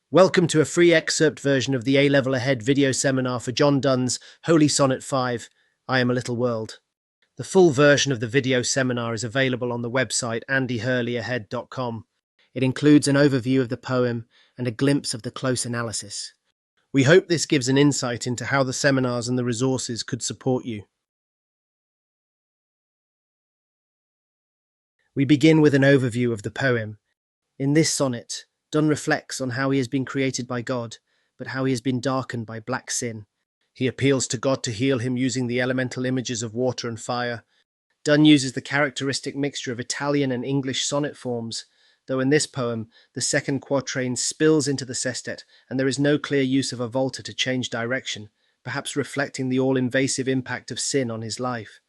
Welcome to a free excerpt version of the A-Level Ahead video seminar for John Donne's Holy Sonnet V, Iamalittleworld. The full version of the video seminar is available on the website andyhurleyahead.com. It includes an overview of the poem and a glimpse of the close analysis. We hope this gives an insight into how the seminars and the resources could support you. We begin with an overview of the poem. In this sonnet, Donne reflects on how he has been created by God, but how he has been darkened by black sin. He appeals to God to heal him using the elemental images of water and fire. Donne uses the characteristic mixture of Italian and English sonnet forms, though in this poem, the second quatrain spills into the sestet and there is no clear use of a volta to change direction, perhaps reflecting the all-invasive impact of sin on his life.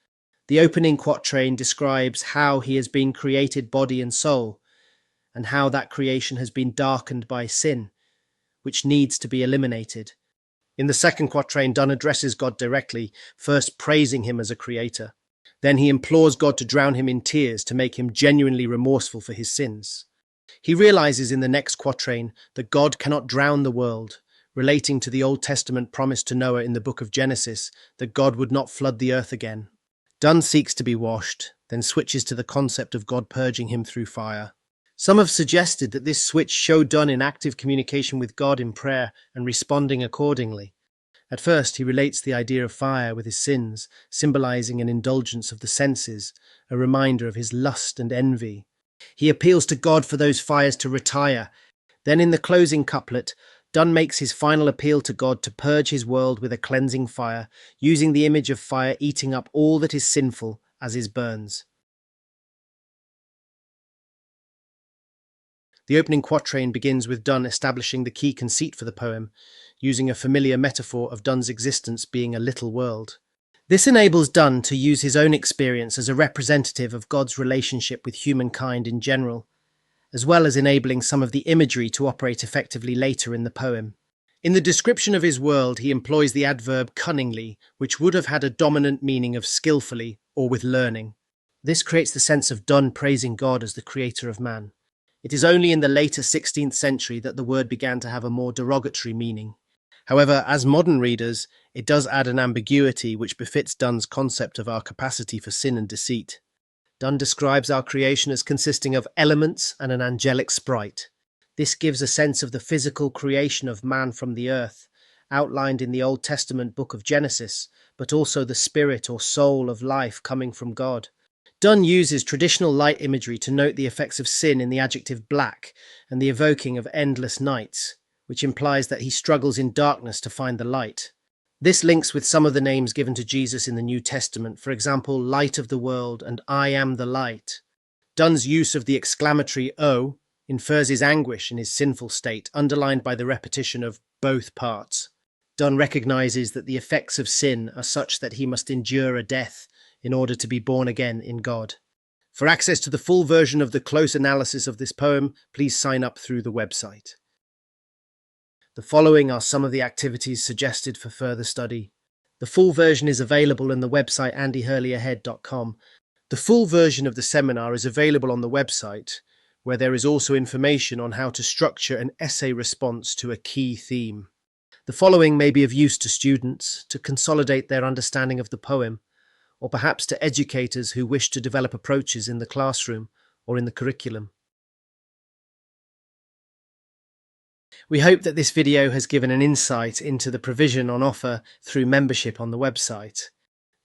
The opening quatrain describes how he has been created body and soul, and how that creation has been darkened by sin, which needs to be eliminated. In the second quatrain, Donne addresses God directly, first praising him as a creator. Then he implores God to drown him in tears to make him genuinely remorseful for his sins. He realizes in the next quatrain that God cannot drown the world, relating to the Old Testament promise to Noah in the book of Genesis that God would not flood the earth again. Donne seeks to be washed, then switches to the concept of God purging him through fire. Some have suggested that this switch showed Donne in active communication with God in prayer and responding accordingly. At first, he relates the idea of fire with his sins, symbolizing an indulgence of the senses, a reminder of his lust and envy. He appeals to God for those fires to retire. Then in the closing couplet, Donne makes his final appeal to God to purge his world with a cleansing fire, using the image of fire eating up all that is sinful as it burns. The opening quatrain begins with Donne establishing the key conceit for the poem, using a familiar metaphor of Donne's existence being a little world. This enables Donne to use his own experience as a representative of God's relationship with humankind in general, as well as enabling some of the imagery to operate effectively later in the poem. In the description of his world, he employs the adverb cunningly, which would have had a dominant meaning of skillfully or with learning. This creates the sense of Donne praising God as the creator of man. It is only in the later 16th century that the word began to have a more derogatory meaning. However, as modern readers, it does add an ambiguity which befits Donne's concept of our capacity for sin and deceit. Donne describes our creation as consisting of elements and an angelic sprite. This gives a sense of the physical creation of man from the earth, outlined in the Old Testament book of Genesis, but also the spirit or soul of life coming from God. Donne uses traditional light imagery to note the effects of sin in the adjective black and the evoking of endless nights, which implies that he struggles in darkness to find the light. This links with some of the names given to Jesus in the New Testament, for example, Light of the World and I am the Light. Donne's use of the exclamatory O infers his anguish in his sinful state, underlined by the repetition of both parts. Donne recognizes that the effects of sin are such that he must endure a death in order to be born again in God. For access to the full version of the close analysis of this poem, please sign up through the website. The following are some of the activities suggested for further study. The full version is available on the website andyhurleyahead.com. The full version of the seminar is available on the website, where there is also information on how to structure an essay response to a key theme. The following may be of use to students to consolidate their understanding of the poem, or perhaps to educators who wish to develop approaches in the classroom or in the curriculum. We hope that this video has given an insight into the provision on offer through membership on the website.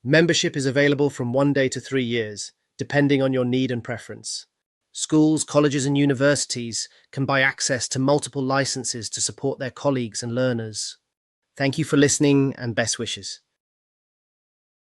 Membership is available from 1 day to 3 years, depending on your need and preference. Schools, colleges and universities can buy access to multiple licenses to support their colleagues and learners. Thank you for listening and best wishes.